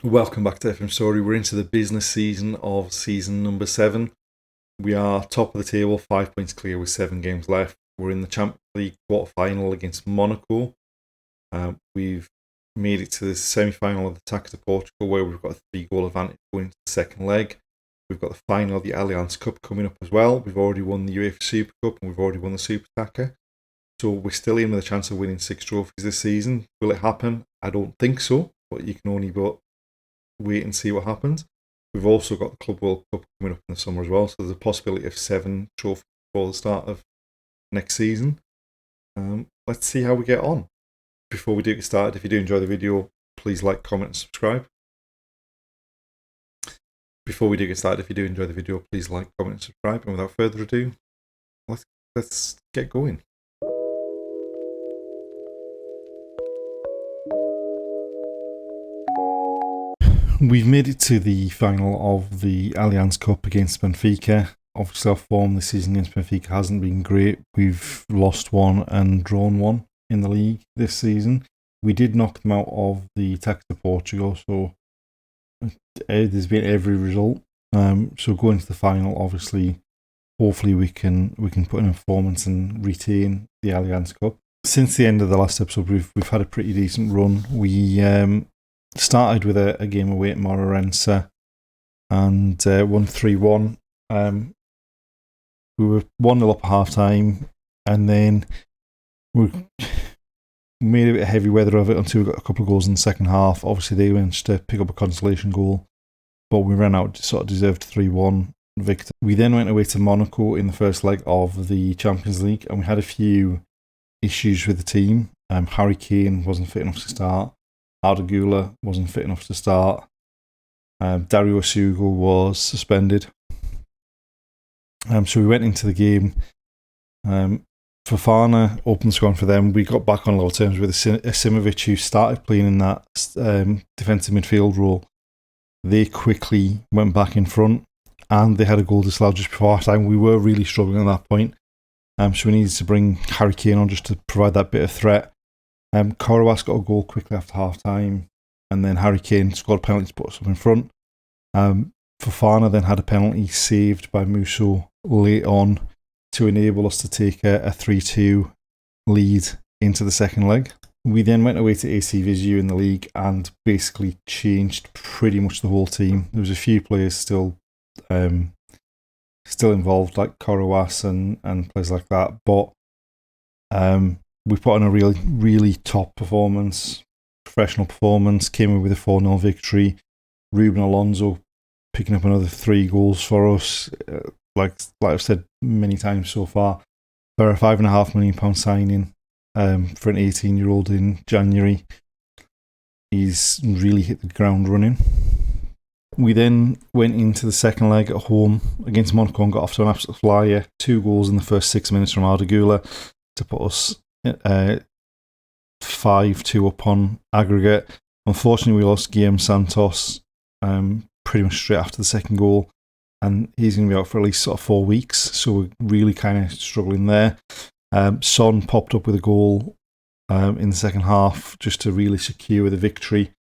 Welcome back to FM Storey. We're into the business season of season number 7. We are top of the table, 5 points clear with 7 games left. We're in the Champions League quarter-final against Monaco. We've made it to the semi-final of the Taca de Portugal, where we've got a 3-goal advantage going into the second leg. We've got the final of the Allianz Cup coming up as well. We've already won the Uefa Super Cup and we've already won the Super Taca. So we're still in with a chance of winning 6 trophies this season. Will it happen? I don't think so, but you can only wait and see what happens. We've also got the Club World Cup coming up in the summer as well, so there's a possibility of 7 trophies before the start of next season. Let's see how we get on. Before we do get started, if you do enjoy the video, please like, comment and subscribe. Before we do get started, if you do enjoy the video, please like, comment and subscribe. And without further ado, let's get going. We've made it to the final of the Allianz Cup against Benfica. Obviously, our form this season against Benfica hasn't been great. We've lost 1 and drawn 1 in the league this season. We did knock them out of the Taca de Portugal, so there's been every result. So going to the final, obviously, hopefully we can put in a performance and retain the Allianz Cup. Since the end of the last episode, we've had a pretty decent run. We started with a game away at Monaco and won 3-1. We were 1-0 up at half time, and then we made a bit of heavy weather of it until we got a couple of goals in the second half. Obviously, they managed to pick up a consolation goal, but we ran out, sort of deserved 3-1 victory. We then went away to Monaco in the first leg of the Champions League, and we had a few issues with the team. Harry Kane wasn't fit enough to start. Arda Güler wasn't fit enough to start. Dario Asugo was suspended. So we went into the game. Fofana opened the score for them. We got back on level terms with Asimovic, who started playing in that defensive midfield role. They quickly went back in front, and they had a goal disallowed just before half time. We were really struggling at that point. So we needed to bring Harry Kane on just to provide that bit of threat. Korowas got a goal quickly after half time, and then Harry Kane scored a penalty to put us up in front. Fofana then had a penalty saved by Musso late on to enable us to take a 3-2 lead into the second leg. We then went away to AC Viseu in the league and basically changed pretty much the whole team. There was a few players still involved, like Korowas and players like that, but we put on a really, really top performance, professional performance, came in with a 4-0 victory. Ruben Alonso picking up another 3 goals for us. Like I've said many times so far, for a £5.5 million signing for an 18-year-old in January, he's really hit the ground running. We then went into the second leg at home against Monaco and got off to an absolute flyer. 2 goals in the first 6 minutes from Arda Güler to put us 5-2 up on aggregate. Unfortunately, we lost Guillem Santos pretty much straight after the second goal, and he's going to be out for at least sort of 4 weeks, so we're really kind of struggling there. Son popped up with a goal in the second half just to really secure the victory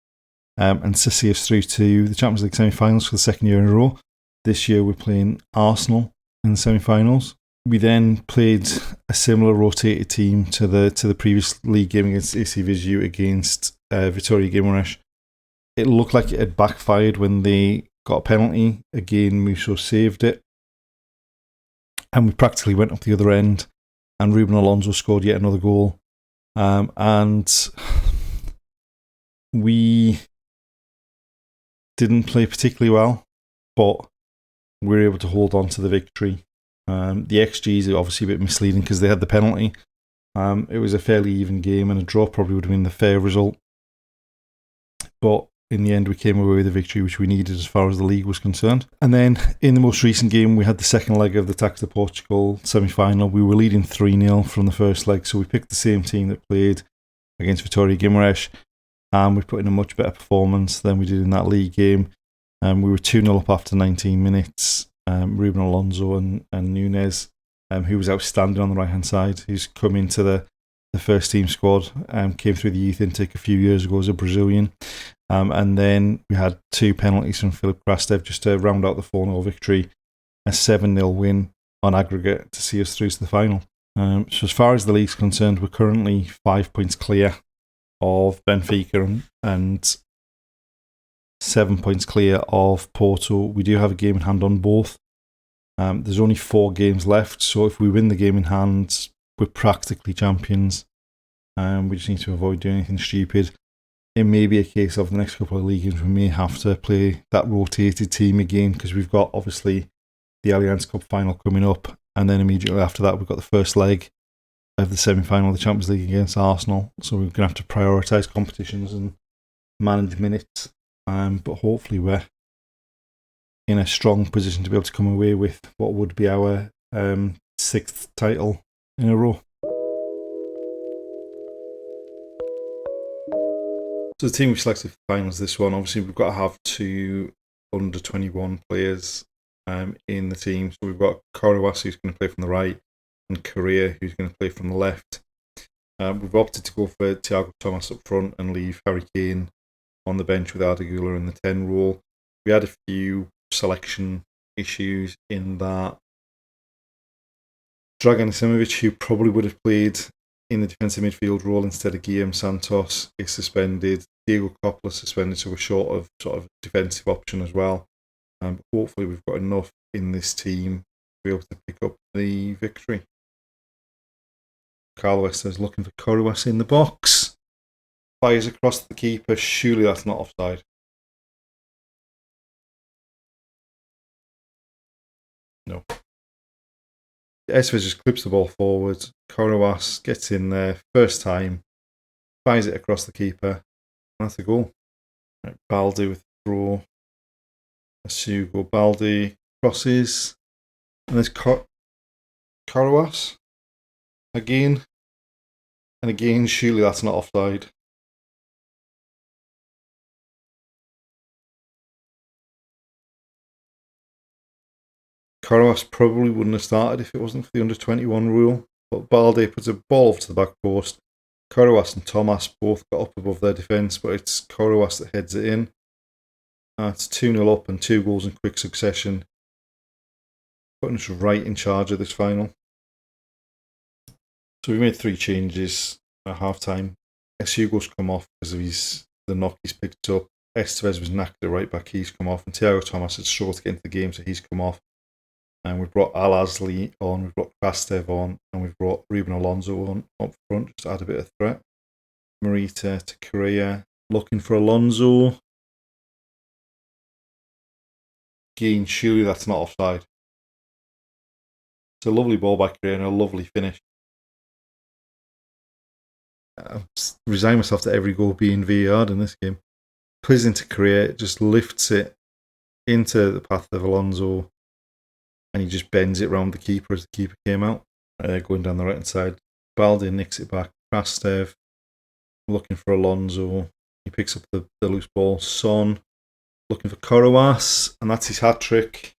and to see us through to the Champions League semi-finals for the second year in a row. This year we're playing Arsenal in the semi-finals. We then played a similar rotated team to the previous league game against AC Viseu against Vitória Guimarães. It looked like it had backfired when they got a penalty. Again, Musso saved it. And we practically went up the other end, and Ruben Alonso scored yet another goal. And we didn't play particularly well, but we were able to hold on to the victory. The XGs are obviously a bit misleading because they had the penalty. It was a fairly even game, and a draw probably would have been the fair result. But in the end, we came away with a victory which we needed as far as the league was concerned. And then in the most recent game, we had the second leg of the Taca de Portugal semi-final. We were leading 3-0 from the first leg, so we picked the same team that played against Vitória Guimarães, and we put in a much better performance than we did in that league game. We were 2-0 up after 19 minutes. Ruben Alonso and Nunes, who was outstanding on the right-hand side, who's come into the first team squad, came through the youth intake a few years ago as a Brazilian. And then we had 2 penalties from Filip Krastev just to round out the 4-0 victory. A 7-0 win on aggregate to see us through to the final. So as far as the league's concerned, we're currently 5 points clear of Benfica and 7 points clear of Porto. We do have a game in hand on both. There's only 4 games left, so if we win the game in hand, we're practically champions. We just need to avoid doing anything stupid. It may be a case of the next couple of league games we may have to play that rotated team again, because we've got obviously the Allianz Cup final coming up, and then immediately after that we've got the first leg of the semi-final of the Champions League against Arsenal, so we're going to have to prioritise competitions and manage minutes, but hopefully we're in a strong position to be able to come away with what would be our 6th title in a row. So the team we selected for the finals this one, obviously we've got to have 2 under 21 players in the team. So we've got Koruas, who's going to play from the right, and Correa, who's going to play from the left. We've opted to go for Thiago Thomas up front and leave Harry Kane on the bench with Arda Güler in the 10 role. We had a few selection issues in that Dragan Isimovic, who probably would have played in the defensive midfield role instead of Guillem Santos, is suspended. Diego Coppola suspended, so we're short of sort of defensive option as well. But hopefully we've got enough in this team to be able to pick up the victory. Carlo says looking for Koruas in the box. Fires across the keeper. Surely that's not offside. No. Esves just clips the ball forward. Koruas gets in there first time, fires it across the keeper. That's a goal. Right, Baldi with the throw. Hugo Baldi crosses. And there's Koruas again. And again, surely that's not offside. Koruas probably wouldn't have started if it wasn't for the under 21 rule. But Baldi puts a ball over to the back post. Koruas and Thomas both got up above their defence, but it's Koruas that heads it in. It's 2-0 up and 2 goals in quick succession, putting us right in charge of this final. So we made 3 changes at half time. Hugo's come off because of the knock he's picked up. Estevez was knackered at right back, he's come off, and Thiago Thomas had struggled to get into the game, so he's come off. And we've brought Al-Azli on, we've brought Krastev on, and we've brought Ruben Alonso on up front just to add a bit of threat. Morita to Correa, looking for Alonso. Again, surely that's not offside. It's a lovely ball by Correa and a lovely finish. I resign myself to every goal being VAR'd in this game. Plays into Correa, just lifts it into the path of Alonso, and he just bends it round the keeper as the keeper came out, going down the right hand side. Baldi nicks it back. Krastev looking for Alonso. He picks up the loose ball. Son looking for Koruas, and that's his hat trick.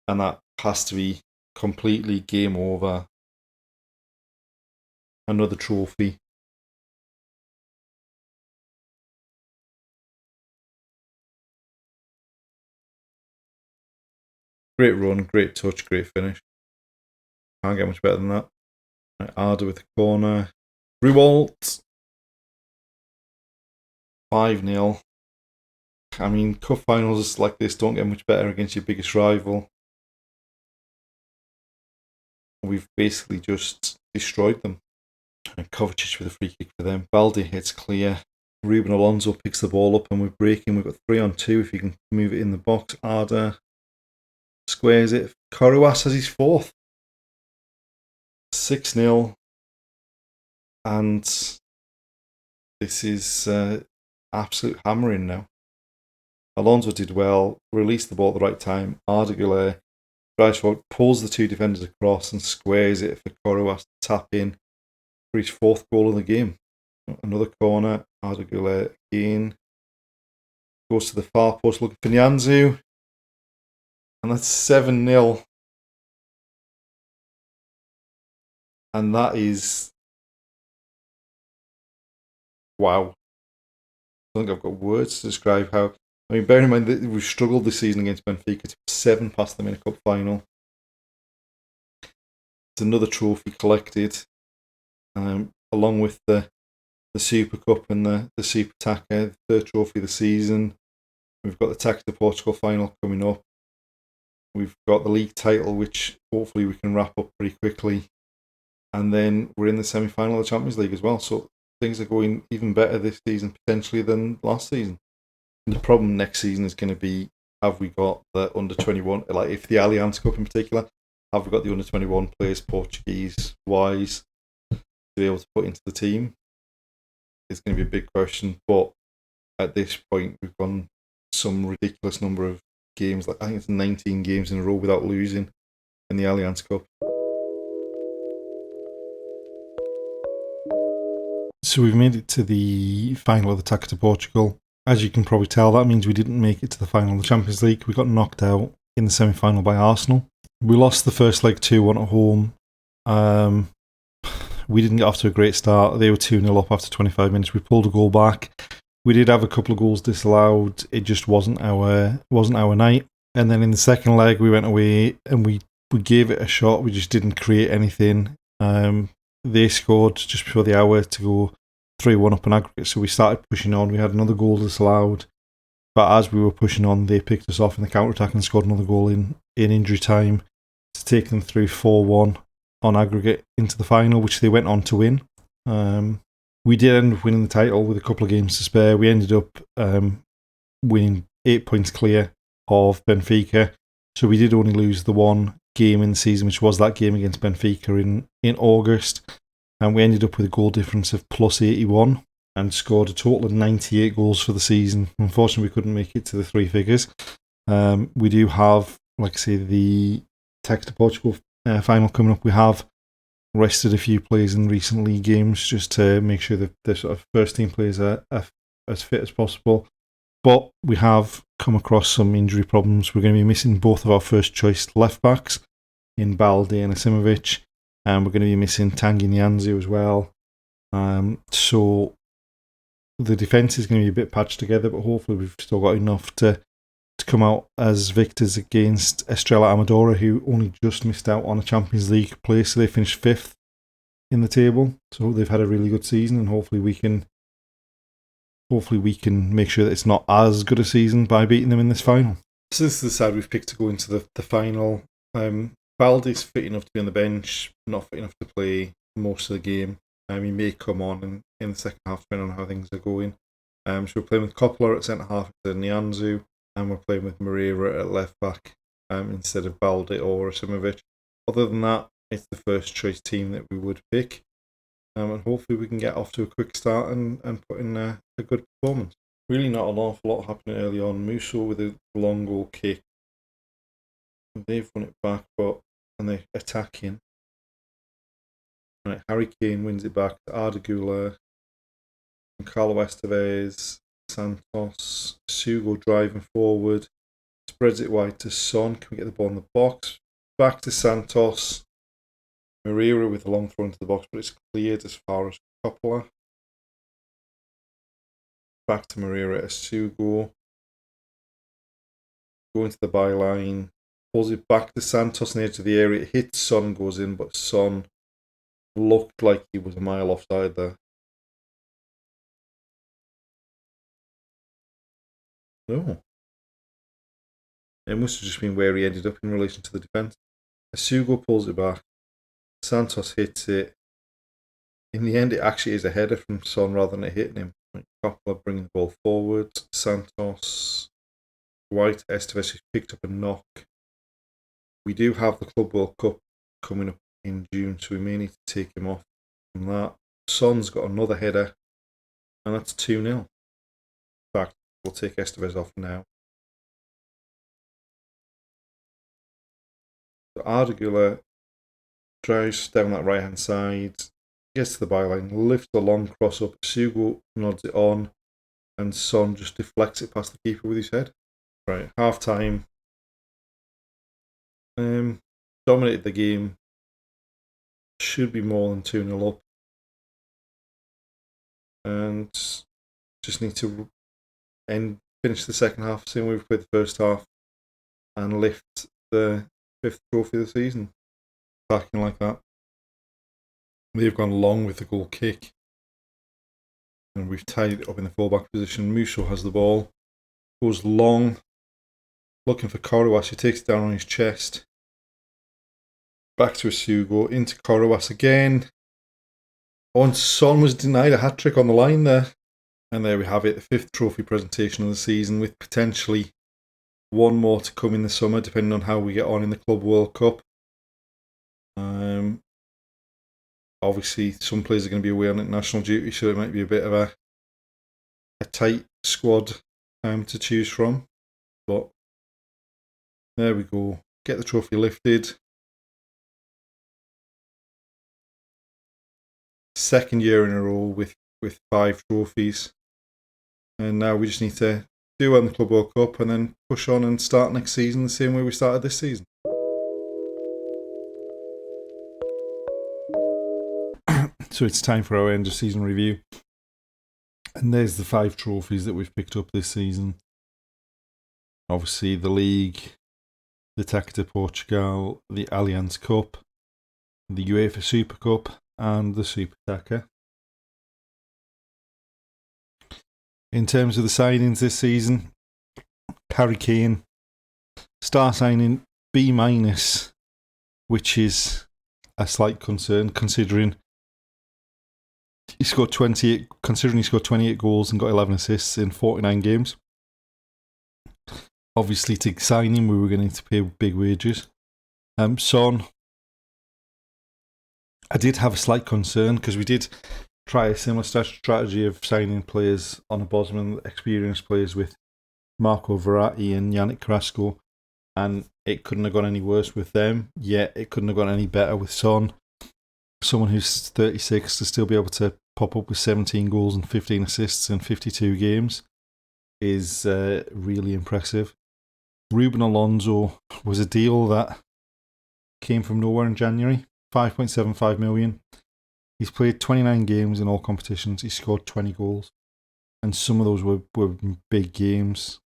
And that has to be completely game over. Another trophy. Great run, great touch, great finish. Can't get much better than that. Right, Arda with the corner. Ruwalt. 5-0. I mean, cup finals like this don't get much better against your biggest rival. We've basically just destroyed them. And Kovacic with a free kick for them. Baldi hits clear. Ruben Alonso picks the ball up and we're breaking. We've got 3-on-2 if he can move it in the box. Arda squares it. Koruas has his 4th. 6-0. And this is absolute hammering now. Alonso did well, released the ball at the right time. Arda Güler drives forward, pulls the 2 defenders across and squares it for Koruas to tap in for his 4th goal of the game. Another corner, Arda Güler again. Goes to the far post looking for Nyanzu. And that's 7-0. And that is... wow. don't think I've got words to describe how. I mean, bearing in mind that we've struggled this season against Benfica to 7 past them in a cup final. It's another trophy collected, along with the Super Cup and the Super Taca, the third trophy of the season. We've got the Taca de Portugal final coming up. We've got the league title, which hopefully we can wrap up pretty quickly. And then we're in the semi-final of the Champions League as well. So things are going even better this season, potentially, than last season. And the problem next season is going to be, have we got the under-21, like if the Allianz Cup in particular, have we got the under-21 players, Portuguese-wise, to be able to put into the team? It's going to be a big question. But at this point, we've gone some ridiculous number of games. Like I think it's 19 games in a row without losing in the Allianz Cup. So we've made it to the final of the Taca de Portugal. As you can probably tell, that means we didn't make it to the final of the Champions League. We got knocked out in the semi-final by Arsenal. We lost the first leg 2-1 at home. We didn't get off to a great start. They were 2-0 up after 25 minutes. We pulled a goal back. We did have a couple of goals disallowed. It just wasn't our night. And then in the second leg, we went away and we gave it a shot. We just didn't create anything. They scored just before the hour to go 3-1 up in aggregate. So we started pushing on. We had another goal disallowed. But as we were pushing on, they picked us off in the counter-attack and scored another goal in injury time to take them through 4-1 on aggregate into the final, which they went on to win. We did end up winning the title with a couple of games to spare. We ended up winning 8 points clear of Benfica. So we did only lose the one game in the season, which was that game against Benfica in August. And we ended up with a goal difference of plus 81 and scored a total of 98 goals for the season. Unfortunately, we couldn't make it to the 3 figures. We do have, like I say, the Taca de Portugal final coming up. We have rested a few players in recent league games just to make sure that the sort of first team players are as fit as possible. But we have come across some injury problems. We're going to be missing both of our first choice left backs in Balde and Asimovic, and we're going to be missing Tanguy Nianzou as well. So the defence is going to be a bit patched together, but hopefully we've still got enough to come out as victors against Estrela Amadora, who only just missed out on a Champions League place. So they finished 5th in the table. So they've had a really good season, and hopefully we can make sure that it's not as good a season by beating them in this final. So this is the side we've picked to go into the final. Baldi's fit enough to be on the bench, not fit enough to play most of the game. He may come on in the second half, depending on how things are going. So we're playing with Coppola at centre half instead of Nianzou, and we're playing with Moreira at left back instead of Balde or Asimovic. Other than that, it's the first choice team that we would pick. And hopefully we can get off to a quick start and put in a good performance. Really not an awful lot happening early on. Musso with a long goal kick. They've won it back, and they're attacking. Right, Harry Kane wins it back to Ardagula, Carlo Estevez, Santos, Sugo driving forward, spreads it wide to Son. Can we get the ball in the box? Back to Santos. Moreira with a long throw into the box, but it's cleared as far as Coppola. Back to Moreira as Sugo. Going to the byline. Pulls it back to Santos on the edge of the area. It hits Son, goes in, but Son looked like he was a mile offside there. No. It must have just been where he ended up in relation to the defence. Sugo pulls it back. Santos hits it. In the end, it actually is a header from Son rather than it hitting him. Coppola bringing the ball forward. Santos, White, Estevez, who's picked up a knock. We do have the Club World Cup coming up in June, so we may need to take him off from that. Son's got another header, and that's 2-0. In fact, we'll take Estevez off now. So Ardagula drives down that right hand side, gets to the byline, lifts the long cross up. Sugo nods it on, and Son just deflects it past the keeper with his head. Right, half time. Dominated the game. Should be more than 2-0 up. And just need to and finish the second half, same way we've played the first half, and lift the 5th trophy of the season. Attacking like that. They've gone long with the goal kick, and we've tied it up in the fullback position. Musso has the ball, goes long, looking for Korowas, who takes it down on his chest. Back to Asugo, into Korowas again. And Son was denied a hat-trick on the line there. And there we have it, the 5th trophy presentation of the season, with potentially one more to come in the summer, depending on how we get on in the Club World Cup. Obviously, some players are going to be away on international duty, so it might be a bit of a tight squad to choose from. But there we go. Get the trophy lifted. Second year in a row with 5 trophies. And now we just need to do well in the Club World Cup and then push on and start next season the same way we started this season. So it's time for our end of season review. And there's the 5 trophies that we've picked up this season. Obviously the league, the Taca de Portugal, the Allianz Cup, the Uefa Super Cup, and the Super Taca. In terms of the signings this season, Harry Kane, star signing B-, which is a slight concern considering he scored 28 goals and got 11 assists in 49 games. Obviously, to sign him, we were going to need to pay big wages. Son, I did have a slight concern because we did try a similar strategy of signing players on a Bosman, experienced players with Marco Verratti and Yannick Carrasco, and it couldn't have gone any worse with them, yet it couldn't have gone any better with Son. Someone who's 36 to still be able to pop up with 17 goals and 15 assists in 52 games is really impressive. Ruben Alonso was a deal that came from nowhere in January, 5.75 million. He's played 29 games in all competitions. He scored 20 goals, and some of those were big games.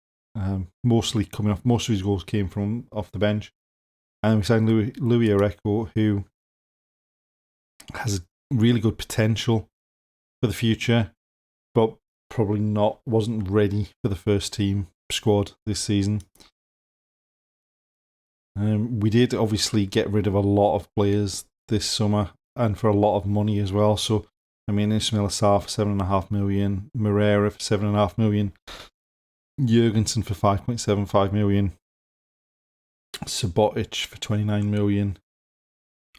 Most of his goals came from off the bench. And we signed Louis Areco, who has really good potential for the future, but probably wasn't ready for the first team squad this season. We did obviously get rid of a lot of players this summer, and for a lot of money as well. So, I mean, Ismail Assar for 7.5 million, Moreira for 7.5 million, Jurgensen for 5.75 million, Subotic for 29 million,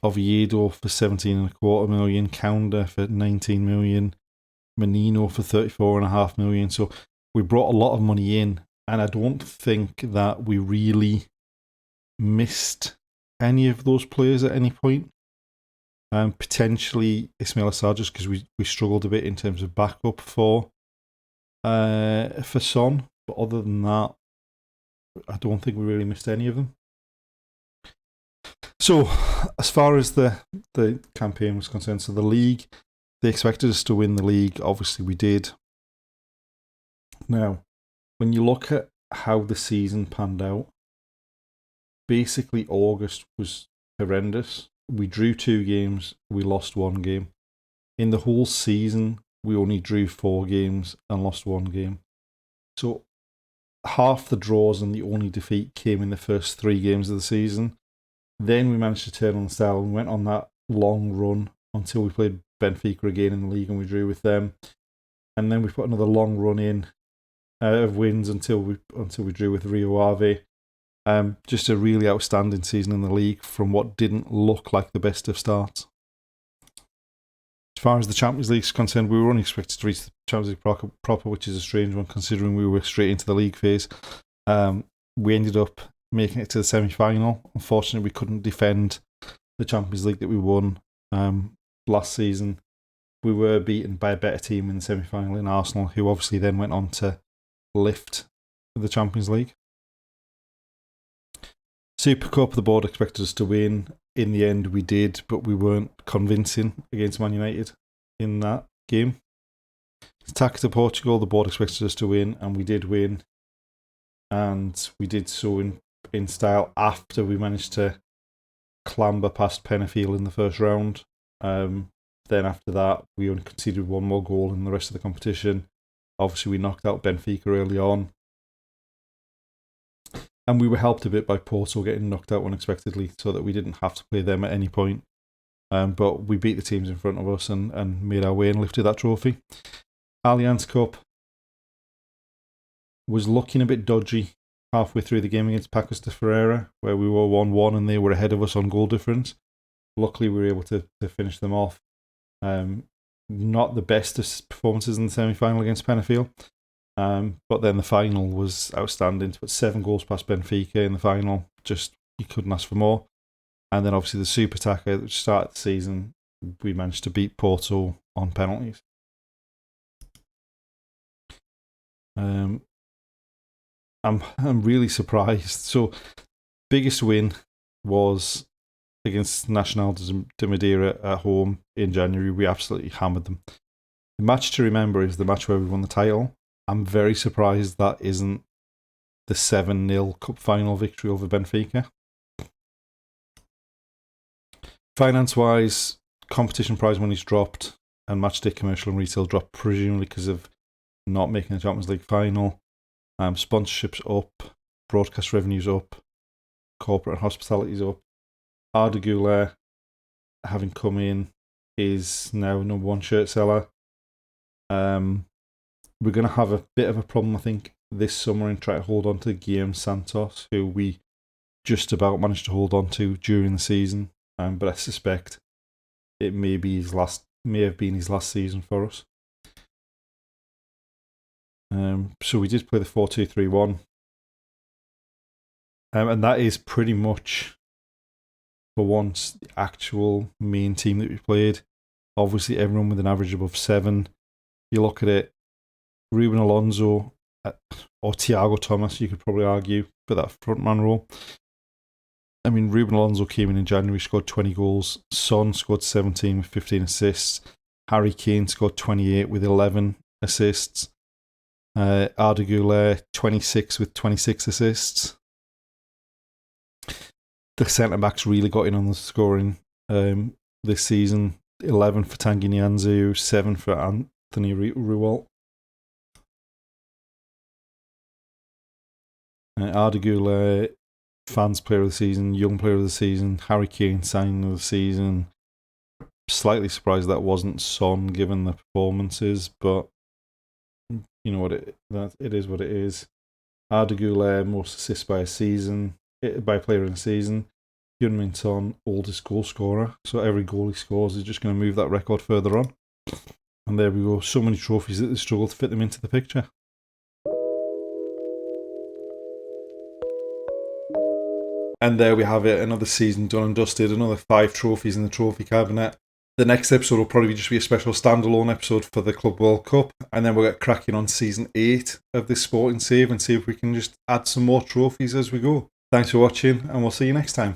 Oviedo for 17.25 million, Kaunda for 19 million, Menino for 34.5 million. So we brought a lot of money in, and I don't think that we really missed any of those players at any point. Potentially Ismail Assar, just because we struggled a bit in terms of backup for Son. But other than that, I don't think we really missed any of them. So, as far as the campaign was concerned, so the league, they expected us to win the league. Obviously, we did. Now, when you look at how the season panned out, basically August was horrendous. We drew 2 games, we lost 1 game. In the whole season, we only drew 4 games and lost 1 game. So, half the draws and the only defeat came in the first 3 games of the season. Then we managed to turn on the style and went on that long run until we played Benfica again in the league and we drew with them. And then we put another long run in of wins until we drew with Rio Ave. Just a really outstanding season in the league from what didn't look like the best of starts. As far as the Champions League is concerned, we were only expected to reach the Champions League proper, which is a strange one considering we were straight into the league phase. We ended up making it to the semi-final. Unfortunately, we couldn't defend the Champions League that we won last season. We were beaten by a better team in the semi-final in Arsenal, who obviously then went on to lift the Champions League. Super Cup, the board expected us to win. In the end, we did, but we weren't convincing against Man United in that game. Taca de Portugal, the board expected us to win, and we did win. And we did so in style after we managed to clamber past Penafiel in the first round. Then after that, we only conceded one more goal in the rest of the competition. Obviously, we knocked out Benfica early on. And we were helped a bit by Porto getting knocked out unexpectedly so that we didn't have to play them at any point. But we beat the teams in front of us and made our way and lifted that trophy. Allianz Cup was looking a bit dodgy halfway through the game against Pacos de Ferreira, where we were 1-1 and they were ahead of us on goal difference. Luckily, we were able to finish them off. Not the best of performances in the semi-final against Penafiel, but then the final was outstanding. To put 7 goals past Benfica in the final, just you couldn't ask for more. And then obviously the Super Taca, which started the season, we managed to beat Porto on penalties. I'm really surprised. So, biggest win was against Nacional de Madeira at home in January. We absolutely hammered them. The match to remember is the match where we won the title. I'm very surprised that isn't the 7-0 cup final victory over Benfica. Finance-wise, competition prize money's dropped and matchday commercial and retail dropped, presumably because of not making the Champions League final. Sponsorships up, broadcast revenues up, corporate and hospitality's up. Arda Güler, having come in, is now number 1 shirt seller. We're going to have a bit of a problem, I think, this summer in trying to hold on to Guillem Santos, who we just about managed to hold on to during the season. But I suspect it may have been his last season for us. So we did play the 4-2-3-1. And that is pretty much, for once, the actual main team that we played. Obviously, everyone with an average above 7. You look at it, Ruben Alonso or Thiago Thomas, you could probably argue, for that frontman role. I mean, Ruben Alonso came in January, scored 20 goals. Son scored 17 with 15 assists. Harry Kane scored 28 with 11 assists. Arda Güler, 26 with 26 assists. The centre-backs really got in on the scoring this season. 11 for Tanguy Nianzou, 7 for Anthony Ruwalt. Arda Güler, fans player of the season, young player of the season, Harry Kane signing of the season. Slightly surprised that wasn't Son given the performances, but you know what it is what it is. Arda Güler, most assists by player in a season. Heung-min Son, oldest goal scorer. So every goal he scores is just going to move that record further on. And there we go. So many trophies that they struggle to fit them into the picture. And there we have it. Another season done and dusted. Another 5 trophies in the trophy cabinet. The next episode will probably just be a special standalone episode for the Club World Cup. And then we'll get cracking on season 8 of this Sporting Save and see if we can just add some more trophies as we go. Thanks for watching, and we'll see you next time.